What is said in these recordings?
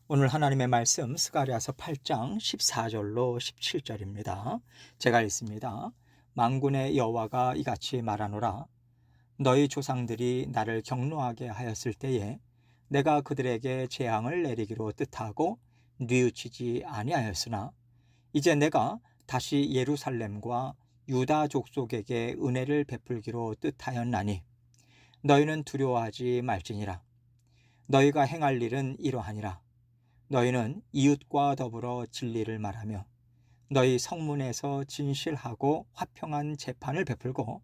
오늘 하나님의 말씀 스가랴서 8장 14절로 17절입니다. 제가 읽습니다. 만군의 여호와가 이같이 말하노라. 너희 조상들이 나를 경노하게 하였을 때에 내가 그들에게 재앙을 내리기로 뜻하고 뉘우치지 아니하였으나 이제 내가 다시 예루살렘과 유다 족속에게 은혜를 베풀기로 뜻하였나니 너희는 두려워하지 말지니라. 너희가 행할 일은 이러하니라. 너희는 이웃과 더불어 진리를 말하며 너희 성문에서 진실하고 화평한 재판을 베풀고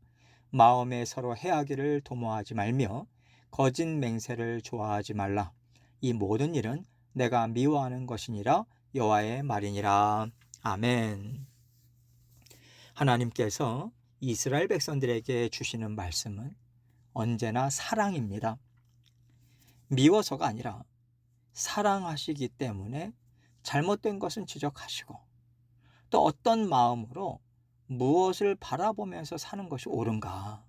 마음에 서로 해하기를 도모하지 말며 거짓 맹세를 좋아하지 말라. 이 모든 일은 내가 미워하는 것이니라. 여호와의 말이니라. 아멘. 하나님께서 이스라엘 백성들에게 주시는 말씀은 언제나 사랑입니다. 미워서가 아니라 사랑하시기 때문에 잘못된 것은 지적하시고 또 어떤 마음으로 무엇을 바라보면서 사는 것이 옳은가,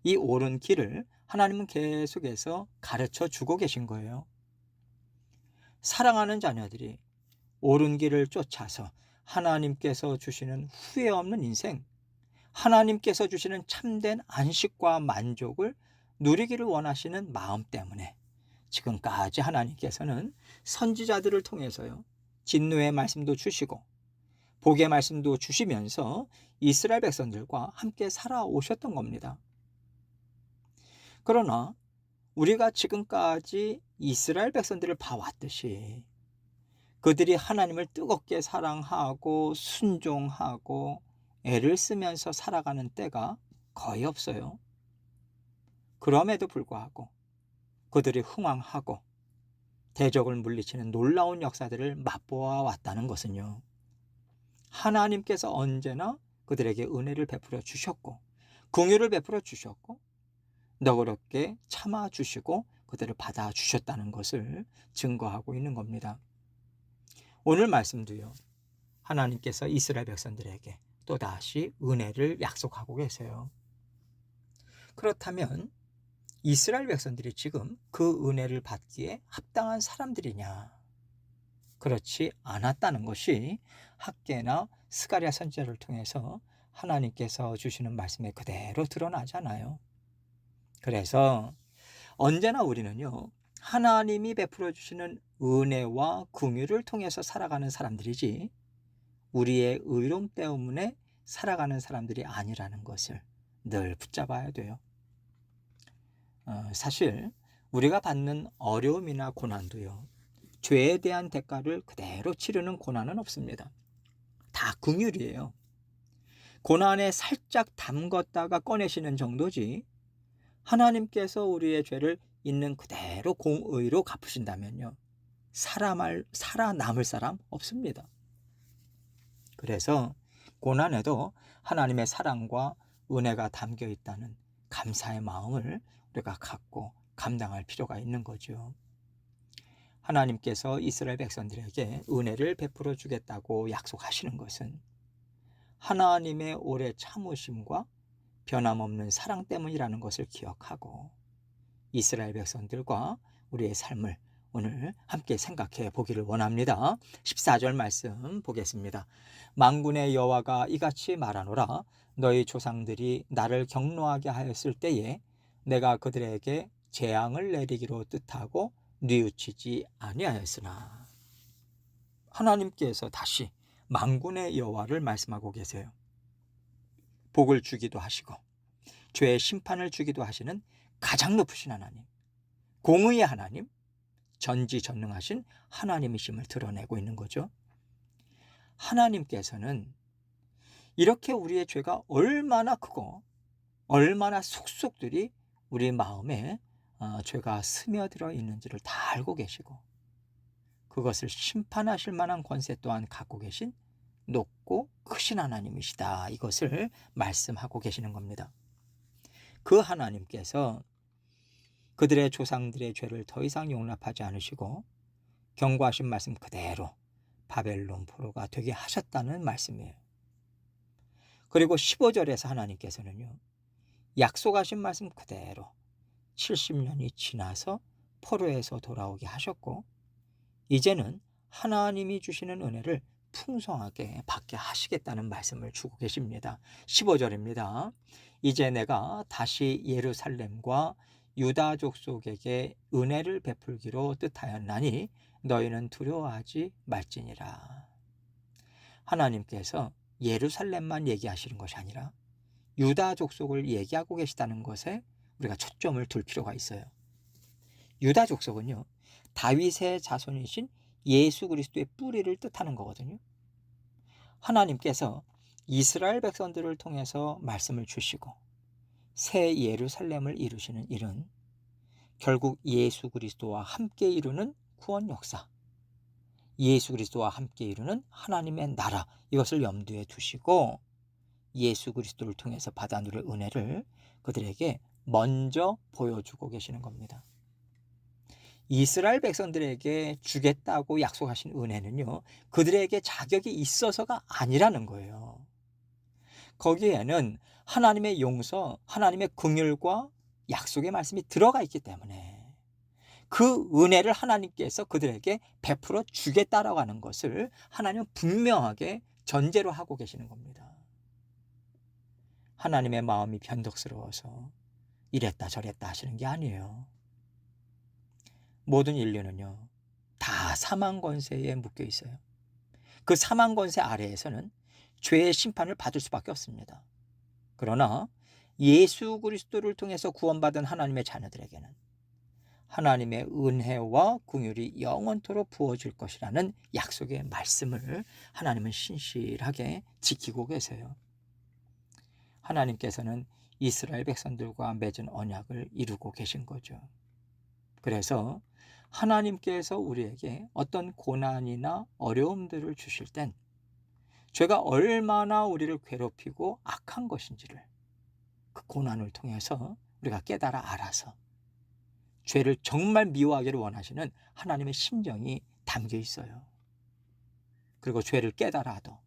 이 옳은 길을 하나님은 계속해서 가르쳐 주고 계신 거예요. 사랑하는 자녀들이 옳은 길을 쫓아서 하나님께서 주시는 후회 없는 인생, 하나님께서 주시는 참된 안식과 만족을 누리기를 원하시는 마음 때문에 지금까지 하나님께서는 선지자들을 통해서요, 진노의 말씀도 주시고 복의 말씀도 주시면서 이스라엘 백성들과 함께 살아오셨던 겁니다. 그러나 우리가 지금까지 이스라엘 백성들을 봐왔듯이 그들이 하나님을 뜨겁게 사랑하고 순종하고 애를 쓰면서 살아가는 때가 거의 없어요. 그럼에도 불구하고 그들이 흥왕하고 대적을 물리치는 놀라운 역사들을 맛보아 왔다는 것은요, 하나님께서 언제나 그들에게 은혜를 베풀어 주셨고 긍휼을 베풀어 주셨고 너그럽게 참아 주시고 그들을 받아 주셨다는 것을 증거하고 있는 겁니다. 오늘 말씀도요, 하나님께서 이스라엘 백성들에게 또다시 은혜를 약속하고 계세요. 그렇다면 이스라엘 백성들이 지금 그 은혜를 받기에 합당한 사람들이냐? 그렇지 않았다는 것이 학개나 스가랴 선지자를 통해서 하나님께서 주시는 말씀에 그대로 드러나잖아요. 그래서 언제나 우리는요, 하나님이 베풀어 주시는 은혜와 긍휼을 통해서 살아가는 사람들이지 우리의 의로움 때문에 살아가는 사람들이 아니라는 것을 늘 붙잡아야 돼요. 사실 우리가 받는 어려움이나 고난도요, 죄에 대한 대가를 그대로 치르는 고난은 없습니다. 다 긍휼이에요. 고난에 살짝 담궜다가 꺼내시는 정도지 하나님께서 우리의 죄를 있는 그대로 공의로 갚으신다면요, 살아남을 사람 없습니다. 그래서 고난에도 하나님의 사랑과 은혜가 담겨 있다는 감사의 마음을 우리가 갖고 감당할 필요가 있는 거죠. 하나님께서 이스라엘 백성들에게 은혜를 베풀어 주겠다고 약속하시는 것은 하나님의 오래 참으심과 변함없는 사랑 때문이라는 것을 기억하고 이스라엘 백성들과 우리의 삶을 오늘 함께 생각해 보기를 원합니다. 14절 말씀 보겠습니다. 만군의 여호와가 이같이 말하노라. 너희 조상들이 나를 경노하게 하였을 때에 내가 그들에게 재앙을 내리기로 뜻하고 뉘우치지 아니하였으나. 하나님께서 다시 만군의 여호와를 말씀하고 계세요. 복을 주기도 하시고 죄의 심판을 주기도 하시는 가장 높으신 하나님, 공의의 하나님, 전지전능하신 하나님이심을 드러내고 있는 거죠. 하나님께서는 이렇게 우리의 죄가 얼마나 크고 얼마나 속속들이 우리 마음에 죄가 스며들어 있는지를 다 알고 계시고 그것을 심판하실 만한 권세 또한 갖고 계신 높고 크신 하나님이시다, 이것을 말씀하고 계시는 겁니다. 그 하나님께서 그들의 조상들의 죄를 더 이상 용납하지 않으시고 경고하신 말씀 그대로 바벨론 포로가 되게 하셨다는 말씀이에요. 그리고 15절에서 하나님께서는요, 약속하신 말씀 그대로 70년이 지나서 포로에서 돌아오게 하셨고 이제는 하나님이 주시는 은혜를 풍성하게 받게 하시겠다는 말씀을 주고 계십니다. 15절입니다. 이제 내가 다시 예루살렘과 유다 족속에게 은혜를 베풀기로 뜻하였나니 너희는 두려워하지 말지니라. 하나님께서 예루살렘만 얘기하시는 것이 아니라 유다 족속을 얘기하고 계시다는 것에 우리가 초점을 둘 필요가 있어요. 유다 족속은요, 다윗의 자손이신 예수 그리스도의 뿌리를 뜻하는 거거든요. 하나님께서 이스라엘 백성들을 통해서 말씀을 주시고 새 예루살렘을 이루시는 일은 결국 예수 그리스도와 함께 이루는 구원 역사, 예수 그리스도와 함께 이루는 하나님의 나라, 이것을 염두에 두시고 예수 그리스도를 통해서 받아 누릴 은혜를 그들에게 먼저 보여주고 계시는 겁니다. 이스라엘 백성들에게 주겠다고 약속하신 은혜는요, 그들에게 자격이 있어서가 아니라는 거예요. 거기에는 하나님의 용서, 하나님의 긍휼과 약속의 말씀이 들어가 있기 때문에 그 은혜를 하나님께서 그들에게 베풀어 주겠다라고 하는 것을 하나님은 분명하게 전제로 하고 계시는 겁니다. 하나님의 마음이 변덕스러워서 이랬다 저랬다 하시는 게 아니에요. 모든 인류는요, 다 사망 권세에 묶여 있어요. 그 사망 권세 아래에서는 죄의 심판을 받을 수밖에 없습니다. 그러나 예수 그리스도를 통해서 구원받은 하나님의 자녀들에게는 하나님의 은혜와 긍휼이 영원토록 부어질 것이라는 약속의 말씀을 하나님은 신실하게 지키고 계세요. 하나님께서는 이스라엘 백성들과 맺은 언약을 이루고 계신 거죠. 그래서 하나님께서 우리에게 어떤 고난이나 어려움들을 주실 땐 죄가 얼마나 우리를 괴롭히고 악한 것인지를 그 고난을 통해서 우리가 깨달아 알아서 죄를 정말 미워하기를 원하시는 하나님의 심정이 담겨 있어요. 그리고 죄를 깨달아도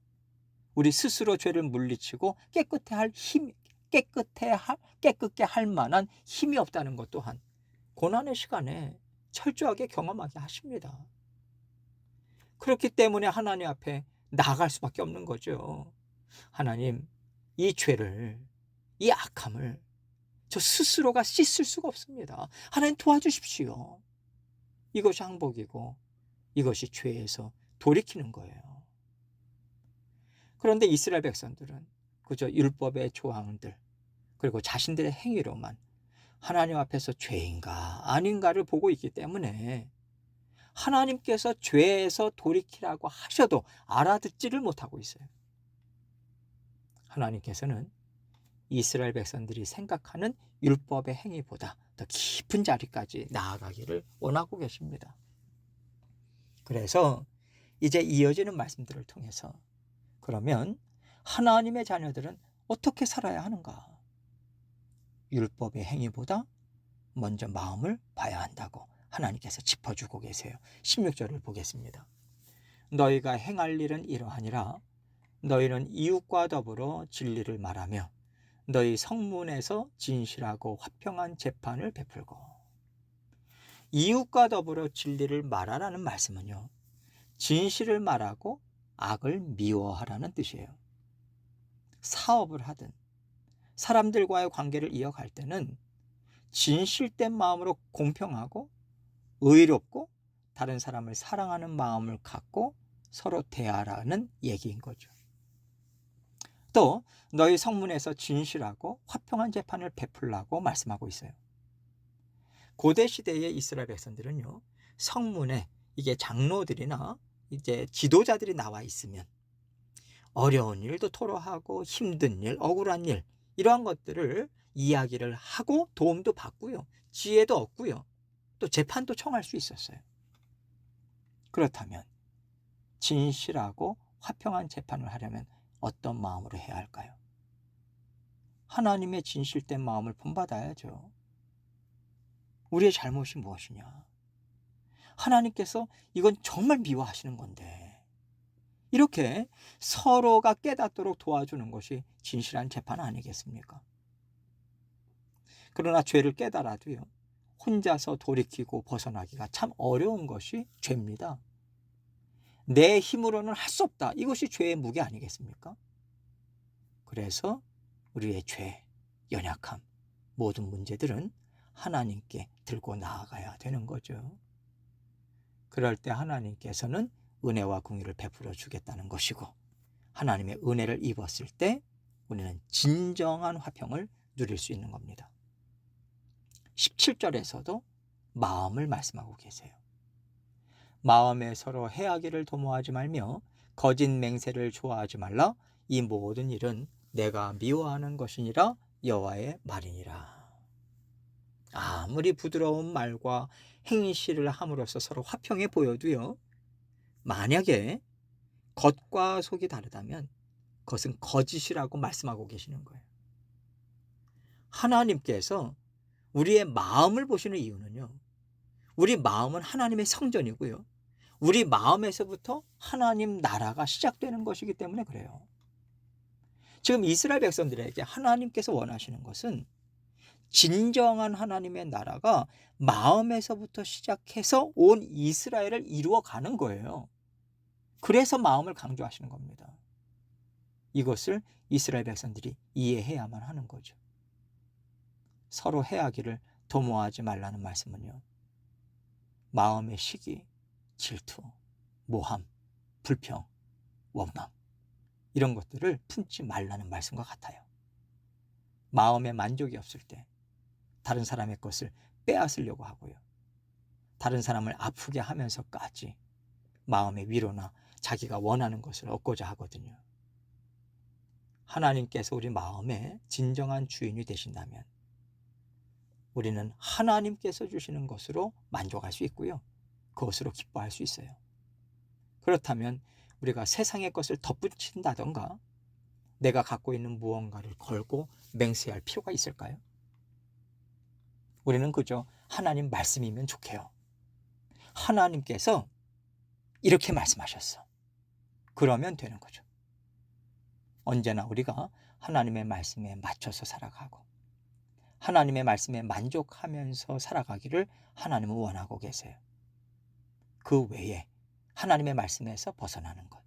우리 스스로 죄를 물리치고 깨끗게 할 만한 힘이 없다는 것 또한 고난의 시간에 철저하게 경험하게 하십니다. 그렇기 때문에 하나님 앞에 나아갈 수밖에 없는 거죠. 하나님, 이 죄를, 이 악함을 저 스스로가 씻을 수가 없습니다. 하나님 도와주십시오. 이것이 항복이고 이것이 죄에서 돌이키는 거예요. 그런데 이스라엘 백성들은 그저 율법의 조항들 그리고 자신들의 행위로만 하나님 앞에서 죄인가 아닌가를 보고 있기 때문에 하나님께서 죄에서 돌이키라고 하셔도 알아듣지를 못하고 있어요. 하나님께서는 이스라엘 백성들이 생각하는 율법의 행위보다 더 깊은 자리까지 나아가기를 원하고 계십니다. 그래서 이제 이어지는 말씀들을 통해서 그러면 하나님의 자녀들은 어떻게 살아야 하는가? 율법의 행위보다 먼저 마음을 봐야 한다고 하나님께서 짚어주고 계세요. 16절을 보겠습니다. 너희가 행할 일은 이러하니라. 너희는 이웃과 더불어 진리를 말하며 너희 성문에서 진실하고 화평한 재판을 베풀고. 이웃과 더불어 진리를 말하라는 말씀은요, 진실을 말하고 악을 미워하라는 뜻이에요. 사업을 하든 사람들과의 관계를 이어갈 때는 진실된 마음으로 공평하고 의롭고 다른 사람을 사랑하는 마음을 갖고 서로 대하라는 얘기인 거죠. 또 너희 성문에서 진실하고 화평한 재판을 베풀라고 말씀하고 있어요. 고대 시대의 이스라엘 백성들은요, 성문에 이게 장로들이나 이제 지도자들이 나와 있으면 어려운 일도 토로하고 힘든 일, 억울한 일 이러한 것들을 이야기를 하고 도움도 받고요, 지혜도 얻고요, 또 재판도 청할 수 있었어요. 그렇다면 진실하고 화평한 재판을 하려면 어떤 마음으로 해야 할까요? 하나님의 진실된 마음을 본받아야죠. 우리의 잘못이 무엇이냐? 하나님께서 이건 정말 미워하시는 건데 이렇게 서로가 깨닫도록 도와주는 것이 진실한 재판 아니겠습니까? 그러나 죄를 깨달아도요, 혼자서 돌이키고 벗어나기가 참 어려운 것이 죄입니다. 내 힘으로는 할 수 없다. 이것이 죄의 무게 아니겠습니까? 그래서 우리의 죄, 연약함, 모든 문제들은 하나님께 들고 나아가야 되는 거죠. 그럴 때 하나님께서는 은혜와 긍휼을 베풀어 주겠다는 것이고, 하나님의 은혜를 입었을 때 우리는 진정한 화평을 누릴 수 있는 겁니다. 17절에서도 마음을 말씀하고 계세요. 마음에 서로 해하기를 도모하지 말며 거짓 맹세를 좋아하지 말라. 이 모든 일은 내가 미워하는 것이니라. 여호와의 말이니라. 아무리 부드러운 말과 행실을 함으로써 서로 화평해 보여도요, 만약에 겉과 속이 다르다면 그것은 거짓이라고 말씀하고 계시는 거예요. 하나님께서 우리의 마음을 보시는 이유는요, 우리 마음은 하나님의 성전이고요, 우리 마음에서부터 하나님 나라가 시작되는 것이기 때문에 그래요. 지금 이스라엘 백성들에게 하나님께서 원하시는 것은 진정한 하나님의 나라가 마음에서부터 시작해서 온 이스라엘을 이루어가는 거예요. 그래서 마음을 강조하시는 겁니다. 이것을 이스라엘 백성들이 이해해야만 하는 거죠. 서로 해하기를 도모하지 말라는 말씀은요, 마음의 시기, 질투, 모함, 불평, 원망, 이런 것들을 품지 말라는 말씀과 같아요. 마음에 만족이 없을 때 다른 사람의 것을 빼앗으려고 하고요, 다른 사람을 아프게 하면서까지 마음의 위로나 자기가 원하는 것을 얻고자 하거든요. 하나님께서 우리 마음의 진정한 주인이 되신다면 우리는 하나님께서 주시는 것으로 만족할 수 있고요, 그것으로 기뻐할 수 있어요. 그렇다면 우리가 세상의 것을 덧붙인다던가 내가 갖고 있는 무언가를 걸고 맹세할 필요가 있을까요? 우리는 그저 하나님 말씀이면 좋게요. 하나님께서 이렇게 말씀하셨어. 그러면 되는 거죠. 언제나 우리가 하나님의 말씀에 맞춰서 살아가고 하나님의 말씀에 만족하면서 살아가기를 하나님은 원하고 계세요. 그 외에 하나님의 말씀에서 벗어나는 것,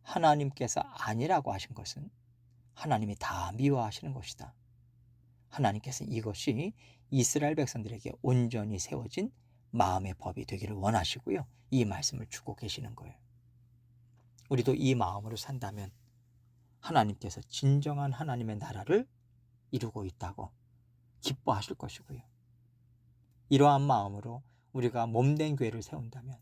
하나님께서 아니라고 하신 것은 하나님이 다 미워하시는 것이다. 하나님께서 이것이 이스라엘 백성들에게 온전히 세워진 마음의 법이 되기를 원하시고요, 이 말씀을 주고 계시는 거예요. 우리도 이 마음으로 산다면 하나님께서 진정한 하나님의 나라를 이루고 있다고 기뻐하실 것이고요, 이러한 마음으로 우리가 몸된 교회를 세운다면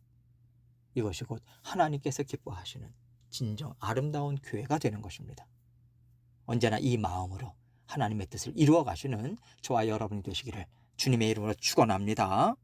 이것이 곧 하나님께서 기뻐하시는 진정 아름다운 교회가 되는 것입니다. 언제나 이 마음으로 하나님의 뜻을 이루어 가시는 저와 여러분이 되시기를 주님의 이름으로 축원합니다.